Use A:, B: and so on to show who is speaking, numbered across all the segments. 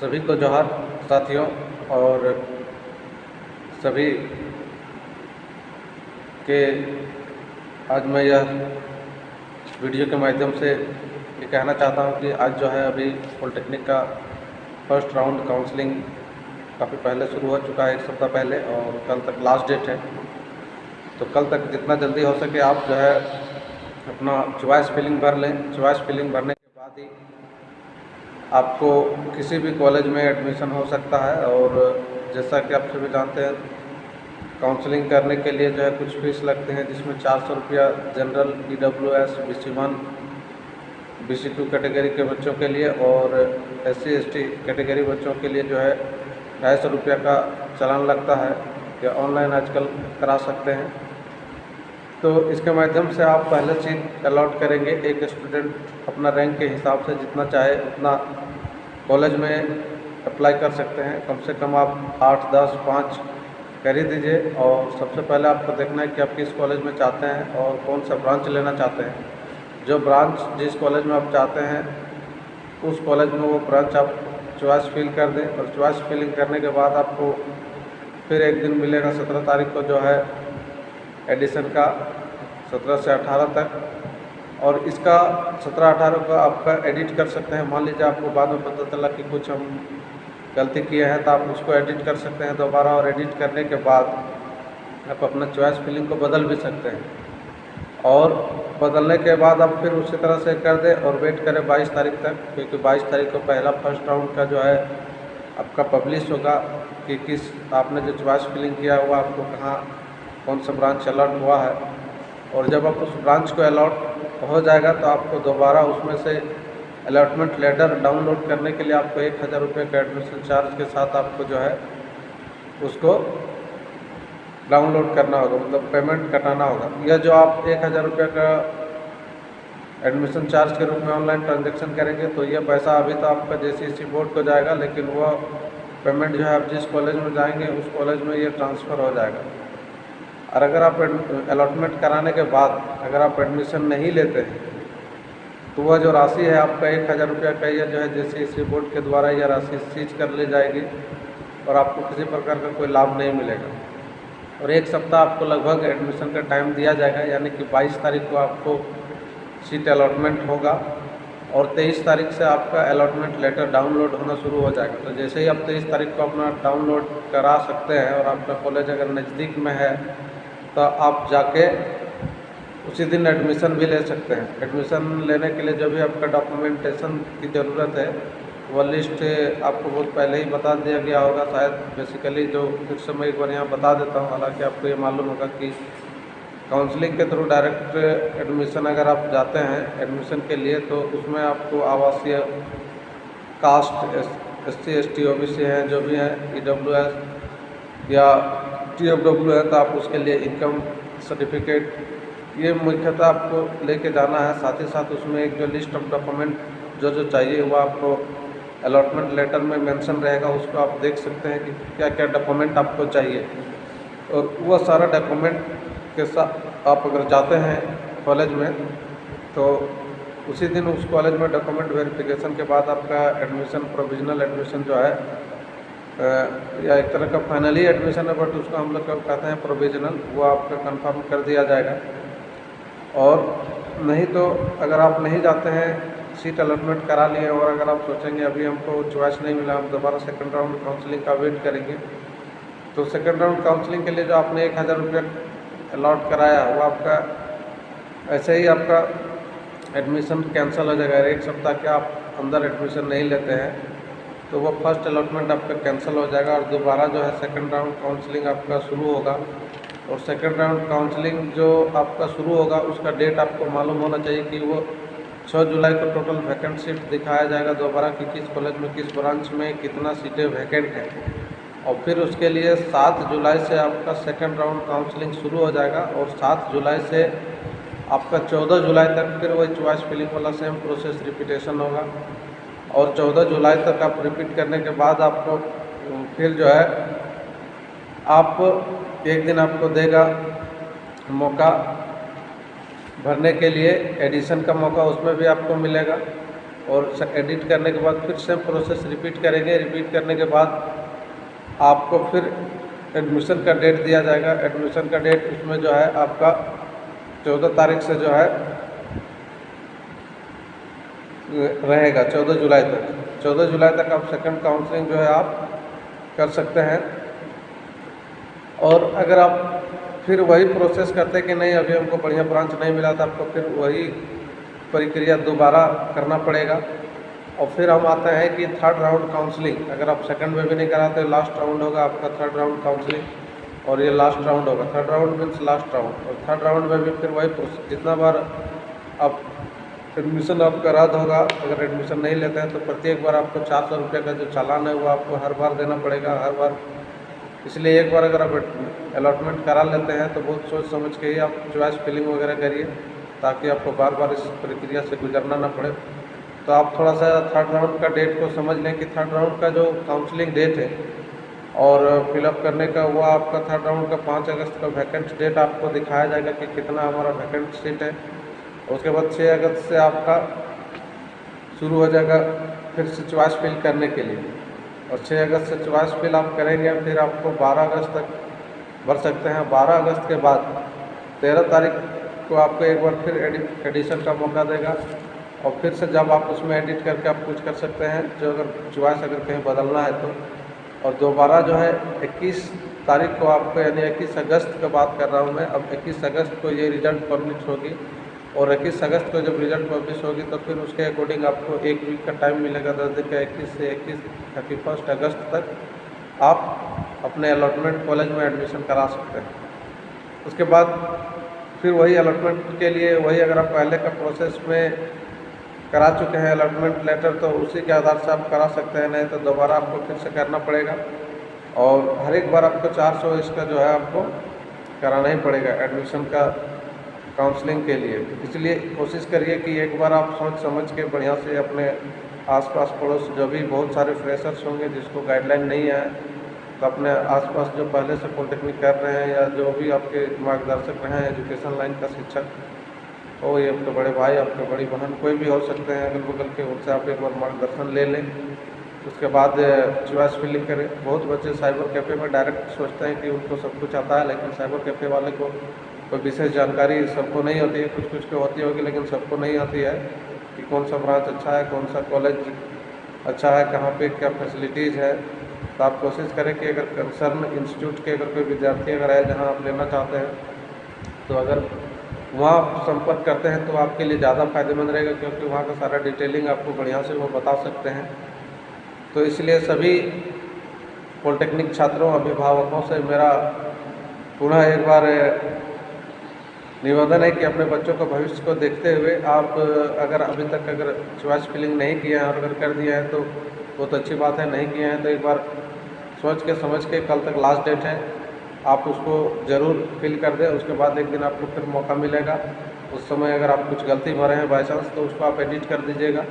A: सभी को जोहार साथियों, और सभी के आज मैं यह वीडियो के माध्यम से ये कहना चाहता हूँ कि आज जो है अभी पॉलिटेक्निक का फर्स्ट राउंड काउंसलिंग काफ़ी पहले शुरू हो चुका है, 1 सप्ताह पहले, और कल तक लास्ट डेट है। तो कल तक जितना जल्दी हो सके आप जो है अपना चॉइस फिलिंग भर लें। चॉइस फिलिंग भरने के बाद ही आपको किसी भी कॉलेज में एडमिशन हो सकता है। और जैसा कि आप सभी जानते हैं, काउंसलिंग करने के लिए जो है कुछ फीस लगते हैं, जिसमें 400 रुपया general, EWS, BC1, BC2 category के बच्चों के लिए, और SC ST कैटेगरी बच्चों के लिए जो है 250 रुपया का चालान लगता है, या ऑनलाइन आजकल करा सकते हैं। तो इसके माध्यम से आप पहले सीट अलॉट करेंगे। एक स्टूडेंट अपना रैंक के हिसाब से जितना चाहे उतना कॉलेज में अप्लाई कर सकते हैं। कम से कम आप 8, 10, 5 कर ही दीजिए। और सबसे पहले आपको देखना है कि आप किस कॉलेज में चाहते हैं और कौन सा ब्रांच लेना चाहते हैं। जो ब्रांच जिस कॉलेज में आप चाहते हैं उस कॉलेज में वो ब्रांच आप चॉइस फिल कर दें। और चॉइस फिलिंग करने के बाद आपको फिर एक दिन मिलेगा 17 तारीख को, जो है एडिशन का, 17 से 18 तक। और इसका 17-18 को आपका एडिट कर सकते हैं। मान लीजिए आपको बाद में पता चला कि कुछ हम गलती किए हैं, तो आप उसको एडिट कर सकते हैं दोबारा। और एडिट करने के बाद आप अपना चॉइस फिलिंग को बदल भी सकते हैं। और बदलने के बाद आप फिर उसी तरह से कर दें और वेट करें 22 तारीख तक, क्योंकि 22 तारीख को पहला फर्स्ट राउंड का जो है आपका पब्लिश होगा कि किस आपने जो चॉइस फिलिंग किया हुआ आपको कहाँ कौन सा ब्रांच अलॉट हुआ है। और जब आप उस ब्रांच को अलॉट हो जाएगा तो आपको दोबारा उसमें से अलॉटमेंट लेटर डाउनलोड करने के लिए आपको 1000 रुपये का एडमिशन चार्ज के साथ आपको जो है उसको डाउनलोड करना होगा, मतलब पेमेंट कटाना होगा। यह जो आप 1000 रुपये का एडमिशन चार्ज के रूप में ऑनलाइन ट्रांजैक्शन करेंगे तो यह पैसा अभी तो आपका JCEC बोर्ड को जाएगा, लेकिन वह पेमेंट जो है आप जिस कॉलेज में जाएंगे उस कॉलेज में ये ट्रांसफ़र हो जाएगा। और अगर आप अलॉटमेंट कराने के बाद अगर आप एडमिशन नहीं लेते हैं तो वह जो राशि है आपका 1000 रुपया का, यह जो है JCEC बोर्ड के द्वारा यह राशि सीज कर ली जाएगी और आपको किसी प्रकार का कोई लाभ नहीं मिलेगा। और 1 सप्ताह आपको लगभग एडमिशन का टाइम दिया जाएगा, यानी कि 22 तारीख को आपको सीट अलॉटमेंट होगा और 23 तारीख से आपका अलॉटमेंट लेटर डाउनलोड होना शुरू हो जाएगा। तो जैसे ही आप 23 तारीख को अपना डाउनलोड करा सकते हैं और आपका कॉलेज अगर नज़दीक में है तो आप जाके उसी दिन एडमिशन भी ले सकते हैं। एडमिशन लेने के लिए जो भी आपका डॉक्यूमेंटेशन की ज़रूरत है वह लिस्ट आपको बहुत पहले ही बता दिया गया होगा शायद, बेसिकली जो फिर से मैं एक बार यहाँ बता देता हूँ। हालांकि आपको ये मालूम होगा कि काउंसलिंग के थ्रू डायरेक्ट एडमिशन अगर आप जाते हैं एडमिशन के लिए तो उसमें आपको आवासीय, कास्ट, SC ST OBC हैं जो भी हैं, EWS या TFW है तो आप उसके लिए इनकम सर्टिफिकेट ये मुख्यतः आपको लेके जाना है। साथ ही साथ उसमें एक जो लिस्ट ऑफ डॉक्यूमेंट जो चाहिए वो आपको अलॉटमेंट लेटर में मेंशन रहेगा, उसको आप देख सकते हैं कि क्या क्या डॉक्यूमेंट आपको चाहिए। और वह सारा डॉक्यूमेंट के साथ आप अगर जाते हैं कॉलेज में तो उसी दिन उस कॉलेज में डॉक्यूमेंट वेरिफिकेशन के बाद आपका एडमिशन, प्रोविजनल एडमिशन जो है या एक तरह का फाइनली एडमिशन है, बट उसको हम लोग कब कहते हैं प्रोविजनल, वो आपका कंफर्म कर दिया जाएगा। और नहीं तो अगर आप नहीं जाते हैं, सीट अलॉटमेंट करा लिए और अगर आप सोचेंगे अभी हमको चॉइस नहीं मिला, हम दोबारा सेकंड राउंड काउंसलिंग का वेट करेंगे, तो सेकंड राउंड काउंसलिंग के लिए जो आपने 1000 रुपया अलॉट कराया वो आपका ऐसे ही आपका एडमिशन कैंसिल हो जाएगा। 1 सप्ताह के आप अंदर एडमिशन नहीं लेते हैं तो वो फर्स्ट अलॉटमेंट आपका कैंसिल हो जाएगा और दोबारा जो है सेकंड राउंड काउंसलिंग आपका शुरू होगा। और सेकंड राउंड काउंसलिंग जो आपका शुरू होगा उसका डेट आपको मालूम होना चाहिए कि वो 6 जुलाई को टोटल वैकेंट सीट दिखाया जाएगा दोबारा कि किस कॉलेज में किस ब्रांच में कितना सीटें वैकेंट हैं। और फिर उसके लिए 7 जुलाई से आपका सेकंड राउंड काउंसलिंग शुरू हो जाएगा और 7 जुलाई से आपका 14 जुलाई तक फिर वही चॉइस फिलिंग वाला सेम प्रोसेस रिपीटेशन होगा। और 14 जुलाई तक आप रिपीट करने के बाद आपको फिर जो है आप एक दिन आपको देगा मौका भरने के लिए, एडिशन का मौका उसमें भी आपको मिलेगा। और एडिट करने के बाद फिर सेम प्रोसेस रिपीट करेंगे। रिपीट करने के बाद आपको फिर एडमिशन का डेट दिया जाएगा। एडमिशन का डेट उसमें जो है आपका 14 तारीख से जो है रहेगा, 14 जुलाई तक। 14 जुलाई तक आप सेकंड काउंसलिंग जो है आप कर सकते हैं। और अगर आप फिर वही प्रोसेस करते कि नहीं अभी हमको बढ़िया ब्रांच नहीं मिला था, आपको फिर वही प्रक्रिया दोबारा करना पड़ेगा। और फिर हम आते हैं कि थर्ड राउंड काउंसलिंग। अगर आप सेकंड में भी नहीं कराते, लास्ट राउंड होगा आपका थर्ड राउंड काउंसलिंग, और ये लास्ट राउंड होगा। Third round means last round. और थर्ड राउंड में भी फिर वही प्रोसेस, जितना बार आप एडमिशन आपका रद्द होगा, अगर एडमिशन नहीं लेते हैं तो प्रत्येक बार आपको 400 रुपये का जो चालान है वो आपको हर बार देना पड़ेगा, हर बार। इसलिए एक बार अगर आप अलॉटमेंट करा लेते हैं तो बहुत सोच समझ के ही आप चॉइस फिलिंग वगैरह करिए, ताकि आपको बार बार इस प्रक्रिया से गुजरना ना पड़े। तो आप थोड़ा सा थर्ड राउंड का डेट को समझ लें कि थर्ड राउंड का जो काउंसलिंग डेट है और फिलअप करने का, वो आपका थर्ड राउंड का 5 अगस्त का वैकेंट डेट आपको दिखाया जाएगा कि कितना हमारा वैकेंट सीट है। उसके बाद 6 अगस्त से आपका शुरू हो जाएगा फिर से चॉइस फिल करने के लिए। और 6 अगस्त से चॉइस फिल आप करेंगे, फिर आपको 12 अगस्त तक भर सकते हैं। 12 अगस्त के बाद 13 तारीख को आपको एक बार फिर एडिशन का मौका देगा। और फिर से जब आप उसमें एडिट करके आप कुछ कर सकते हैं, जो अगर चॉइस अगर कहीं बदलना है तो। और दोबारा जो है 21 तारीख को आपको, यानी 21 अगस्त की बात कर रहा हूँ मैं, अब 21 अगस्त को ये रिजल्ट पब्लिश होगी। और 21 अगस्त को जब रिजल्ट पब्लिश होगी तो फिर उसके अकॉर्डिंग आपको 1 वीक का टाइम मिलेगा, 10 दिन का। 21 से 31 अगस्त तक आप अपने अलॉटमेंट कॉलेज में एडमिशन करा सकते हैं। उसके बाद फिर वही अलॉटमेंट के लिए वही, अगर आप पहले का प्रोसेस में करा चुके हैं अलॉटमेंट लेटर तो उसी के आधार से आप करा सकते हैं, नहीं तो दोबारा आपको फिर से करना पड़ेगा। और हर एक बार आपको 400 इसका जो है आपको कराना ही पड़ेगा एडमिशन का काउंसलिंग के लिए। इसलिए कोशिश करिए कि एक बार आप सोच समझ के बढ़िया से अपने आसपास पड़ोस, जो भी बहुत सारे फ्रेशर्स होंगे जिसको गाइडलाइन नहीं है, तो अपने आसपास जो पहले से पॉलिटेक्निक कर रहे हैं या जो भी आपके मार्गदर्शक रहे हैं एजुकेशन लाइन का शिक्षक, हो ये आपके बड़े भाई, आपके बड़ी बहन, कोई भी हो सकते हैं अगल बगल के, उनसे आप एक बार मार्गदर्शन ले लें। उसके बाद चॉइस फिलिंग करें। बहुत बच्चे साइबर कैफ़े में डायरेक्ट सोचते हैं कि उनको सब कुछ आता है, लेकिन साइबर कैफ़े वाले को कोई विशेष जानकारी सबको नहीं होती है। कुछ कुछ को होती होगी लेकिन सबको नहीं आती है कि कौन सा ब्रांच अच्छा है, कौन सा कॉलेज अच्छा है, कहाँ पे क्या फैसिलिटीज़ है। तो आप कोशिश करें कि अगर कंसर्न इंस्टीट्यूट के अगर कोई विद्यार्थी अगर है जहाँ आप लेना चाहते हैं, तो अगर वहाँ आप संपर्क करते हैं तो आपके लिए ज़्यादा फ़ायदेमंद रहेगा, क्योंकि वहाँ का सारा डिटेलिंग आपको बढ़िया से वो बता सकते हैं। तो इसलिए सभी पॉलिटेक्निक छात्रों, अभिभावकों से मेरा पुनः एक बार निवेदन है कि अपने बच्चों के भविष्य को देखते हुए आप अगर अभी तक अगर चॉइस फिलिंग नहीं किए हैं और अगर कर दिए हैं तो बहुत अच्छी बात है। नहीं किए हैं तो एक बार सोच के समझ के, कल तक लास्ट डेट है, आप उसको ज़रूर फिल कर दें। उसके बाद एक दिन आपको फिर मौका मिलेगा, उस समय अगर आप कुछ गलती भरे हैं बाई चांस तो उसको आप एडिट कर दीजिएगा।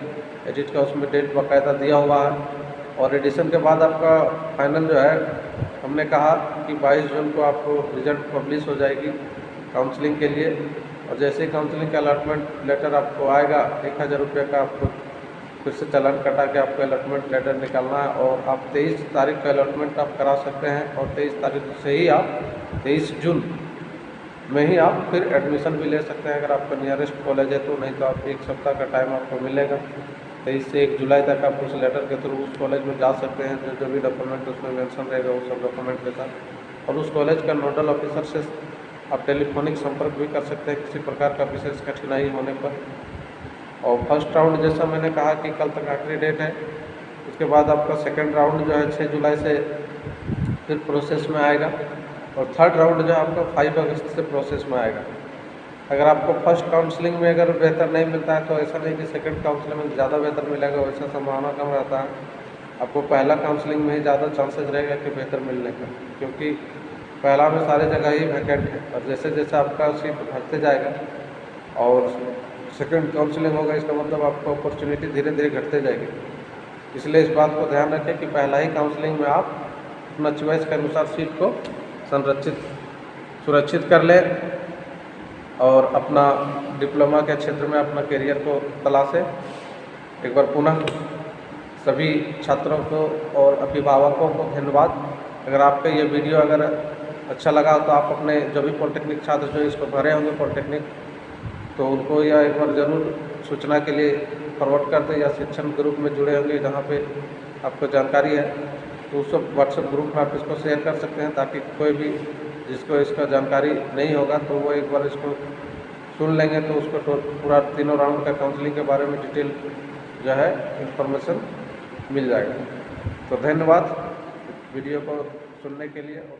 A: एडिट का उसमें डेट बाकायदा दिया हुआ है। और एडिशन के बाद आपका फाइनल जो है, हमने कहा कि 22 जून को आपको रिजल्ट पब्लिश हो जाएगी काउंसलिंग के लिए। और जैसे ही काउंसलिंग का अलॉटमेंट लेटर आपको आएगा, 1000 रुपये का आपको फिर से चालान कटा के आपको अलॉटमेंट लेटर निकालना है। और आप 23 तारीख का अलॉटमेंट आप करा सकते हैं, और 23 तारीख से ही आप 23 जून में ही आप फिर एडमिशन भी ले सकते हैं अगर आपका नियरेस्ट कॉलेज है तो। नहीं तो आप 1 सप्ताह का टाइम आपको मिलेगा। 23 से 1 जुलाई तक आप उस लेटर के थ्रू उस कॉलेज में जा सकते हैं। जो भी डॉक्यूमेंट उसमें मेंशन रहेगा वो सब डॉक्यूमेंट के साथ। और उस कॉलेज का नोडल ऑफिसर से आप टेलीफोनिक संपर्क भी कर सकते हैं किसी प्रकार का विशेष कठिनाई होने पर। और फर्स्ट राउंड जैसा मैंने कहा कि कल तक आखिरी डेट है। उसके बाद आपका सेकंड राउंड जो है 6 जुलाई से फिर प्रोसेस में आएगा। और थर्ड राउंड जो है आपका 5 अगस्त से प्रोसेस में आएगा। अगर आपको फर्स्ट काउंसलिंग में अगर बेहतर नहीं मिलता है तो ऐसा नहीं कि सेकंड काउंसलिंग में ज़्यादा बेहतर मिलेगा, वैसा संभावना कम रहता है। आपको पहला काउंसलिंग में ही ज़्यादा चांसेस रहेगा कि बेहतर मिलने का, क्योंकि पहला में सारे जगह ही वैकेंट है। और जैसे जैसे आपका सीट भरते जाएगा और सेकंड काउंसलिंग होगा, इसका मतलब आपको अपॉर्चुनिटी धीरे धीरे घटते जाएगी। इसलिए इस बात को ध्यान रखें कि पहला ही काउंसलिंग में आप अपना चॉइस के अनुसार सीट को सुरक्षित कर लें और अपना डिप्लोमा के क्षेत्र में अपना करियर को तलाशें। एक बार पुनः सभी छात्रों को और अभिभावकों को धन्यवाद। अगर आपको ये वीडियो अगर अच्छा लगा तो आप अपने जो भी पॉलिटेक्निक छात्र जो इसको भरे होंगे पॉलिटेक्निक, तो उनको यह एक बार ज़रूर सूचना के लिए फॉरवर्ड कर दें, या शिक्षण ग्रुप में जुड़े होंगे जहाँ पे आपको जानकारी है तो उस व्हाट्सएप ग्रुप में आप इसको शेयर कर सकते हैं, ताकि कोई भी जिसको इसका जानकारी नहीं होगा तो वो एक बार इसको सुन लेंगे तो उसको पूरा तीनों राउंड का काउंसलिंग के बारे में डिटेल जो है इंफॉर्मेशन मिल जाएगा। तो धन्यवाद वीडियो को सुनने के लिए। और